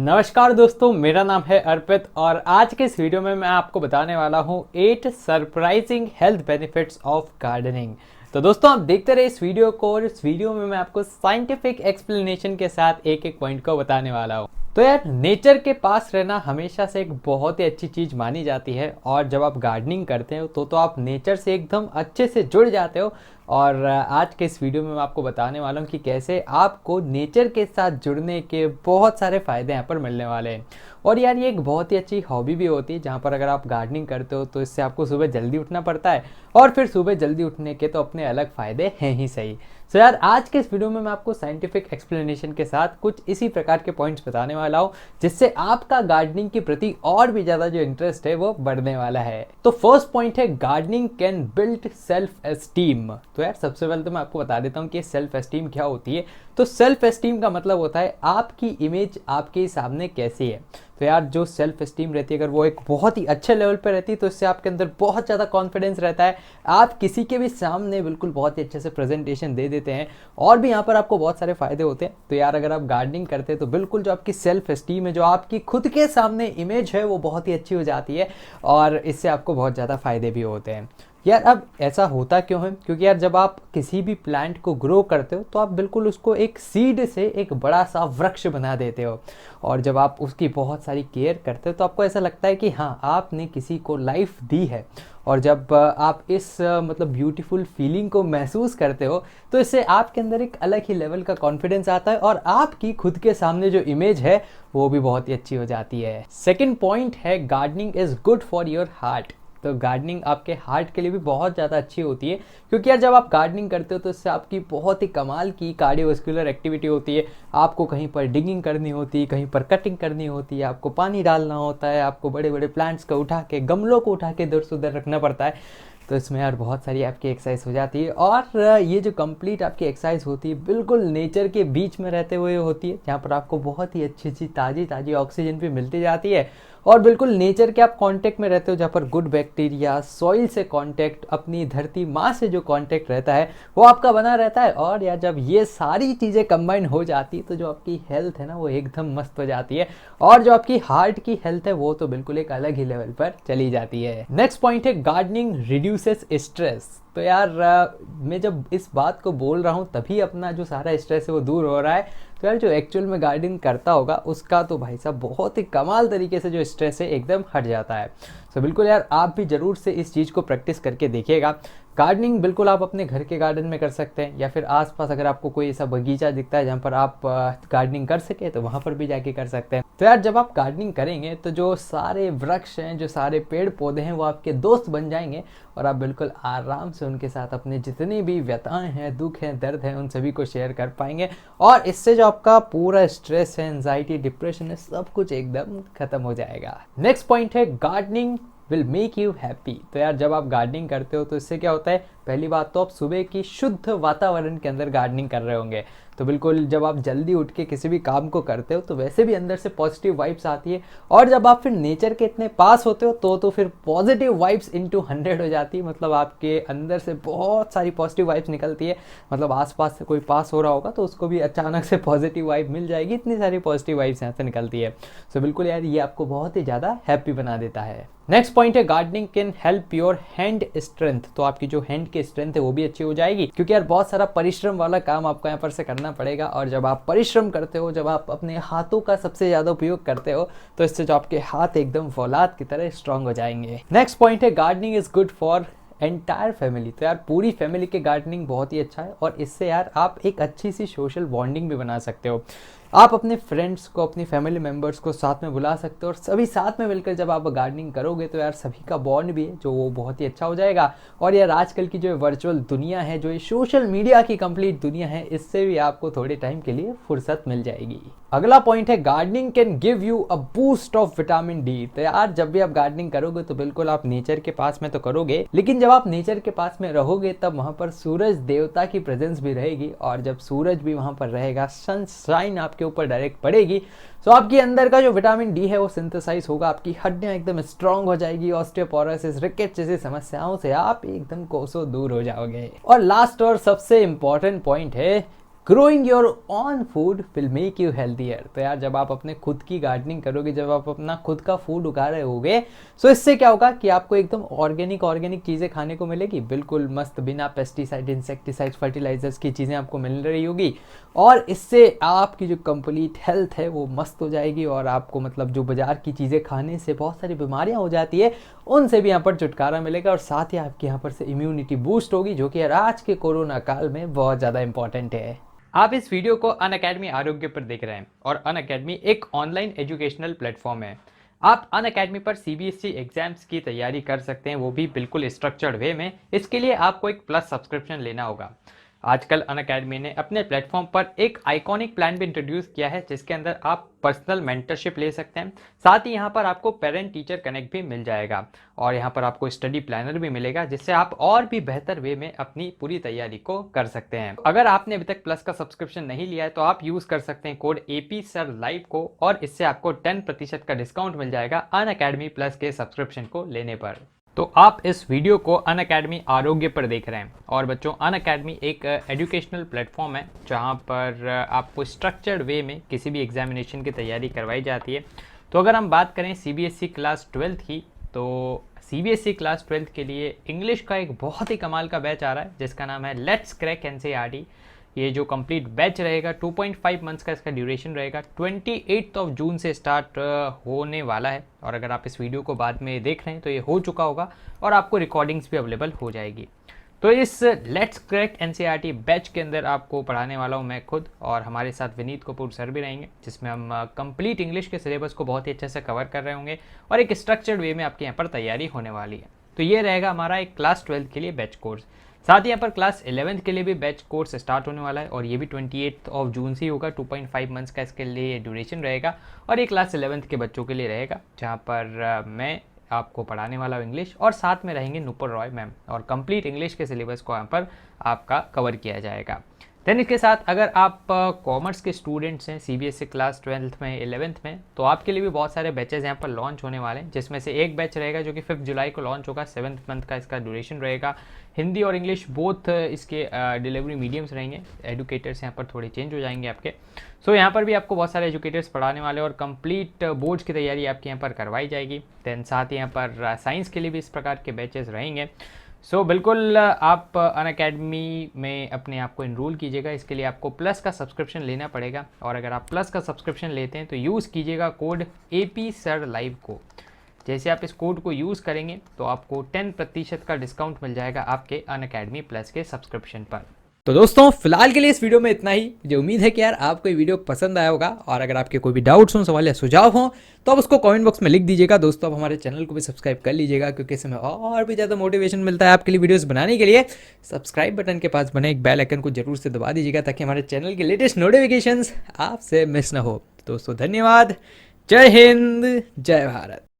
नमस्कार दोस्तों, मेरा नाम है अर्पित और आज के इस वीडियो में मैं आपको बताने वाला हूँ 8 surprising health benefits of gardening. तो दोस्तों आप देखते रहे इस वीडियो को और इस वीडियो में मैं आपको साइंटिफिक एक्सप्लेनेशन के साथ एक एक पॉइंट को बताने वाला हूँ। तो यार, नेचर के पास रहना हमेशा से एक बहुत ही अच्छी चीज़ मानी जाती है और जब आप गार्डनिंग करते हो तो आप नेचर से एकदम अच्छे से जुड़ जाते हो। और आज के इस वीडियो में मैं आपको बताने वाला हूँ कि कैसे आपको नेचर के साथ जुड़ने के बहुत सारे फ़ायदे यहाँ पर मिलने वाले हैं। और यार, ये एक बहुत ही अच्छी हॉबी भी होती है जहाँ पर अगर आप गार्डनिंग करते हो तो इससे आपको सुबह जल्दी उठना पड़ता है और फिर सुबह जल्दी उठने के तो अपने अलग फ़ायदे हैं ही सही। सो यार, आज के इस वीडियो में मैं आपको साइंटिफिक एक्सप्लेनेशन के साथ कुछ इसी प्रकार के पॉइंट्स बताने वाला हूँ जिससे आपका गार्डनिंग के प्रति और भी ज़्यादा जो इंटरेस्ट है वो बढ़ने वाला है। तो फर्स्ट पॉइंट है, gardening can build self esteem. तो यार, सबसे पहले तो मैं आपको बता देता हूँ कि सेल्फ एस्टीम क्या होती है। तो सेल्फ एस्टीम का मतलब होता है आपकी इमेज आपके सामने कैसी है। तो यार, जो सेल्फ एस्टीम रहती है अगर वो एक बहुत ही अच्छे लेवल पर रहती है तो इससे आपके अंदर बहुत ज़्यादा कॉन्फिडेंस रहता है। आप किसी के भी सामने बिल्कुल बहुत ही अच्छे से प्रेजेंटेशन दे देते हैं और भी यहाँ पर आपको बहुत सारे फायदे होते हैं। तो यार, अगर आप गार्डनिंग करते हैं तो बिल्कुल जो आपकी सेल्फ एस्टीम है, जो आपकी खुद के सामने इमेज है, वो बहुत ही अच्छी हो जाती है और इससे आपको बहुत ज़्यादा फायदे भी होते हैं। यार, अब ऐसा होता क्यों है? क्योंकि यार, जब आप किसी भी प्लांट को ग्रो करते हो तो आप बिल्कुल उसको एक सीड से एक बड़ा सा वृक्ष बना देते हो और जब आप उसकी बहुत सारी केयर करते हो तो आपको ऐसा लगता है कि हाँ, आपने किसी को लाइफ दी है। और जब आप इस मतलब ब्यूटीफुल फीलिंग को महसूस करते हो तो इससे आपके अंदर एक अलग ही लेवल का कॉन्फिडेंस आता है और आपकी खुद के सामने जो इमेज है वो भी बहुत ही अच्छी हो जाती है। सेकेंड पॉइंट है, gardening is good for your heart. तो गार्डनिंग आपके हार्ट के लिए भी बहुत ज़्यादा अच्छी होती है क्योंकि यार, जब आप गार्डनिंग करते हो तो इससे आपकी बहुत ही कमाल की कार्डियोवास्कुलर एक्टिविटी होती है। आपको कहीं पर डिगिंग करनी होती है, कहीं पर कटिंग करनी होती है, आपको पानी डालना होता है, आपको बड़े बड़े प्लांट्स को उठा के, गमलों को उठा के इधर से उधर रखना पड़ता है। तो इसमें यार बहुत सारी आपकी एक्सरसाइज हो जाती है और ये जो कंप्लीट आपकी एक्सरसाइज होती है बिल्कुल नेचर के बीच में रहते हुए होती है, जहाँ पर आपको बहुत ही अच्छी अच्छी ताज़ी ताज़ी ऑक्सीजन भी मिलती जाती है और बिल्कुल नेचर के आप कांटेक्ट में रहते हो, जहाँ पर गुड बैक्टीरिया, सॉइल से कांटेक्ट, अपनी धरती माँ से जो कांटेक्ट रहता है वो आपका बना रहता है। और यार, जब ये सारी चीज़ें कंबाइन हो जाती है तो जो आपकी हेल्थ है ना वो एकदम मस्त हो जाती है और जो आपकी हार्ट की हेल्थ है वो तो बिल्कुल एक अलग ही लेवल पर चली जाती है। नेक्स्ट पॉइंट है, गार्डनिंग रिड्यूसेस स्ट्रेस। तो यार, मैं जब इस बात को बोल रहा हूँ तभी अपना जो सारा स्ट्रेस है वो दूर हो रहा है। तो यार, जो एक्चुअल में गार्डनिंग करता होगा उसका तो भाई साहब बहुत ही कमाल तरीके से जो स्ट्रेस है एकदम हट जाता है। तो बिल्कुल यार, आप भी ज़रूर से इस चीज़ को प्रैक्टिस करके देखिएगा। गार्डनिंग बिल्कुल आप अपने घर के गार्डन में कर सकते हैं या फिर आसपास अगर आपको कोई ऐसा बगीचा दिखता है जहाँ पर आप गार्डनिंग कर सके तो वहाँ पर भी जाके कर सकते हैं। तो यार, जब आप गार्डनिंग करेंगे तो जो सारे वृक्ष हैं, जो सारे पेड़ पौधे हैं वो आपके दोस्त बन जाएंगे और आप बिल्कुल आराम से उनके साथ अपने जितनी भी व्यथाएं हैं, दुख हैं, दर्द हैं, उन सभी को शेयर कर पाएंगे और इससे जो आपका पूरा स्ट्रेस है, एंजाइटी, डिप्रेशन है, सब कुछ एकदम खत्म हो जाएगा। नेक्स्ट पॉइंट है, gardening will make you happy. तो यार, जब आप गार्डनिंग करते हो तो इससे क्या होता है, पहली बात तो आप सुबह की शुद्ध वातावरण के अंदर गार्डनिंग कर रहे होंगे। तो बिल्कुल जब आप जल्दी उठ के किसी भी काम को करते हो तो वैसे भी अंदर से पॉजिटिव वाइब्स आती है और जब आप फिर नेचर के इतने पास होते हो तो फिर पॉजिटिव वाइब्स इनटू 100 हो जाती है। मतलब आपके अंदर से बहुत सारी पॉजिटिव वाइब्स निकलती है। मतलब आसपास से कोई पास हो रहा होगा तो उसको भी अचानक से पॉजिटिव वाइब मिल जाएगी, इतनी सारी पॉजिटिव वाइब्स यहाँ से निकलती है। सो बिल्कुल यार, ये आपको बहुत ही ज़्यादा हैप्पी बना देता है। नेक्स्ट पॉइंट है, gardening can help your hand strength. तो आपकी जो हैंड की स्ट्रेंथ है वो भी अच्छी हो जाएगी क्योंकि यार, बहुत सारा परिश्रम वाला काम आपको यहाँ पर से करना पड़ेगा और जब आप परिश्रम करते हो, जब आप अपने हाथों का सबसे ज़्यादा उपयोग करते हो तो इससे जो आपके हाथ एकदम फौलाद की तरह स्ट्रांग हो जाएंगे। नेक्स्ट पॉइंट है, gardening is good for entire family. तो यार, पूरी फैमिली के गार्डनिंग बहुत ही अच्छा है और इससे यार आप एक अच्छी सी सोशल बॉन्डिंग भी बना सकते हो। आप अपने फ्रेंड्स को, अपनी फैमिली मेम्बर्स को साथ में बुला सकते हो और सभी साथ में मिलकर जब आप गार्डनिंग करोगे तो यार सभी का बॉन्ड भी है जो वो बहुत ही अच्छा हो जाएगा। और यार, आजकल की जो वर्चुअल दुनिया है, जो ये सोशल मीडिया की कंप्लीट दुनिया है, इससे भी आपको थोड़े टाइम के लिए फुर्सत मिल जाएगी। अगला पॉइंट है, gardening can give you a boost of vitamin D. तो यार, जब भी आप गार्डनिंग करोगे तो बिल्कुल आप नेचर के पास में तो करोगे, लेकिन जब आप नेचर के पास में रहोगे तब वहाँ पर सूरज देवता की प्रेजेंस भी रहेगी और जब सूरज भी वहाँ पर रहेगा, सनशाइन आपके ऊपर डायरेक्ट पड़ेगी तो आपके अंदर का जो विटामिन डी है वो सिंथेसाइज होगा, आपकी हड्डियां एकदम स्ट्रांग हो जाएगी, ऑस्टियोपोरोसिस, रिकेट जैसी समस्याओं से आप एकदम कोसों दूर हो जाओगे। और लास्ट और सबसे इंपॉर्टेंट पॉइंट है, growing your on food will make you healthier. तो यार जब आप अपने खुद की गार्डनिंग करोगे, जब आप अपना खुद का फूड उगा रहे होगे, सो इससे क्या होगा कि आपको एकदम ऑर्गेनिक चीज़ें खाने को मिलेगी, बिल्कुल मस्त, बिना पेस्टिसाइड, इंसेक्टिसाइड, फर्टिलाइजर्स की चीज़ें आपको मिल रही होगी। और इससे आपकी जो कंप्लीट हेल्थ है वो मस्त हो जाएगी, और आपको मतलब जो बाजार की चीज़ें खाने से बहुत सारी बीमारियाँ हो जाती है उनसे भी यहाँ पर छुटकारा मिलेगा, और साथ ही आपके यहाँ पर से इम्यूनिटी बूस्ट होगी, जो कि यार आज के कोरोना काल में बहुत ज़्यादा इंपॉर्टेंट है। आप इस वीडियो को अनअकैडमी आरोग्य पर देख रहे हैं, और अनअकैडमी एक ऑनलाइन एजुकेशनल प्लेटफॉर्म है। आप अनअकैडमी पर सीबीएसई एग्जाम्स की तैयारी कर सकते हैं, वो भी बिल्कुल स्ट्रक्चर्ड वे में। इसके लिए आपको एक प्लस सब्सक्रिप्शन लेना होगा। आजकल अनअकैडमी ने अपने प्लेटफॉर्म पर एक आइकॉनिक प्लान भी इंट्रोड्यूस किया है, जिसके अंदर आप पर्सनल मेंटरशिप ले सकते हैं। साथ ही यहाँ पर आपको पेरेंट टीचर कनेक्ट भी मिल जाएगा, और यहाँ पर आपको स्टडी प्लानर भी मिलेगा, जिससे आप और भी बेहतर वे में अपनी पूरी तैयारी को कर सकते हैं। अगर आपने अभी तक प्लस का सब्सक्रिप्शन नहीं लिया है तो आप यूज कर सकते हैं कोड AP Sir Live को, और इससे आपको 10% का डिस्काउंट मिल जाएगा अनअकैडमी प्लस के सब्सक्रिप्शन को लेने पर। तो आप इस वीडियो को अनअकैडमी आरोग्य पर देख रहे हैं। और बच्चों, अनअकैडमी एक एजुकेशनल प्लेटफॉर्म है जहां पर आपको स्ट्रक्चर्ड वे में किसी भी एग्जामिनेशन की तैयारी करवाई जाती है। तो अगर हम बात करें सीबीएसई क्लास 12th की, तो सीबीएसई क्लास 12th के लिए इंग्लिश का एक बहुत ही कमाल का बैच आ रहा है, जिसका नाम है लेट्स क्रैक एनसीईआरटी। ये जो कंप्लीट बैच रहेगा 2.5 मंथ्स का इसका ड्यूरेशन रहेगा, 28 जून से स्टार्ट होने वाला है। और अगर आप इस वीडियो को बाद में देख रहे हैं तो ये हो चुका होगा, और आपको रिकॉर्डिंग्स भी अवेलेबल हो जाएगी। तो इस लेट्स क्रैक एनसीईआरटी बैच के अंदर आपको पढ़ाने वाला हूँ मैं खुद, और हमारे साथ विनीत कपूर सर भी रहेंगे, जिसमें हम कंप्लीट इंग्लिश के सिलेबस को बहुत ही अच्छे से कवर कर रहे होंगे, और एक स्ट्रक्चर्ड वे में आपके यहाँ पर तैयारी होने वाली है। तो ये रहेगा हमारा एक क्लास 12th के लिए बैच कोर्स। साथ ही यहाँ पर क्लास 11th के लिए भी बैच कोर्स स्टार्ट होने वाला है, और ये भी 28 जून से ही होगा। 2.5 मंथ्स का इसके लिए ड्यूरेशन रहेगा, और ये क्लास 11th के बच्चों के लिए रहेगा, जहाँ पर मैं आपको पढ़ाने वाला हूँ इंग्लिश, और साथ में रहेंगे नुपुर रॉय मैम, और कंप्लीट इंग्लिश के सिलेबस को यहाँ पर आपका कवर किया जाएगा। देन इसके साथ अगर आप कॉमर्स के स्टूडेंट्स हैं सीबीएसई क्लास 12th में 11th में, तो आपके लिए भी बहुत सारे बैचेज यहाँ पर लॉन्च होने वाले हैं, जिसमें से एक बैच रहेगा जो कि 5 जुलाई को लॉन्च होगा। 7th मंथ का इसका ड्यूरेशन रहेगा। हिंदी और इंग्लिश बोथ इसके डिलीवरी मीडियम्स रहेंगे। एजुकेटर्स यहाँ पर थोड़े चेंज हो जाएंगे आपके। सो यहाँ पर भी आपको बहुत सारे एजुकेटर्स पढ़ाने वाले, और कंप्लीट बोर्ड्स की तैयारी आपके यहाँ पर करवाई जाएगी। देन साथ ही यहाँ पर साइंस के लिए भी इस प्रकार के बैचेज रहेंगे। सो बिल्कुल आप अनअकैडमी में अपने आप को इनरोल कीजिएगा। इसके लिए आपको प्लस का सब्सक्रिप्शन लेना पड़ेगा, और अगर आप प्लस का सब्सक्रिप्शन लेते हैं तो यूज़ कीजिएगा कोड AP Sir Live को। जैसे आप इस कोड को यूज़ करेंगे तो आपको 10% का डिस्काउंट मिल जाएगा आपके अनअकैडमी प्लस के सब्सक्रिप्शन पर। तो दोस्तों, फिलहाल के लिए इस वीडियो में इतना ही। मुझे उम्मीद है कि यार आपको ये वीडियो पसंद आया होगा, और अगर आपके कोई भी डाउट्स हों, सवाल या सुझाव हों, तो आप उसको कमेंट बॉक्स में लिख दीजिएगा। दोस्तों, आप हमारे चैनल को भी सब्सक्राइब कर लीजिएगा, क्योंकि इसमें और भी ज़्यादा मोटिवेशन मिलता है आपके लिए वीडियोस बनाने के लिए। सब्सक्राइब बटन के पास बने एक बेल आइकन को जरूर से दबा दीजिएगा, ताकि हमारे चैनल के लेटेस्ट नोटिफिकेशंस आपसे मिस ना हो। दोस्तों, धन्यवाद। जय हिंद, जय भारत।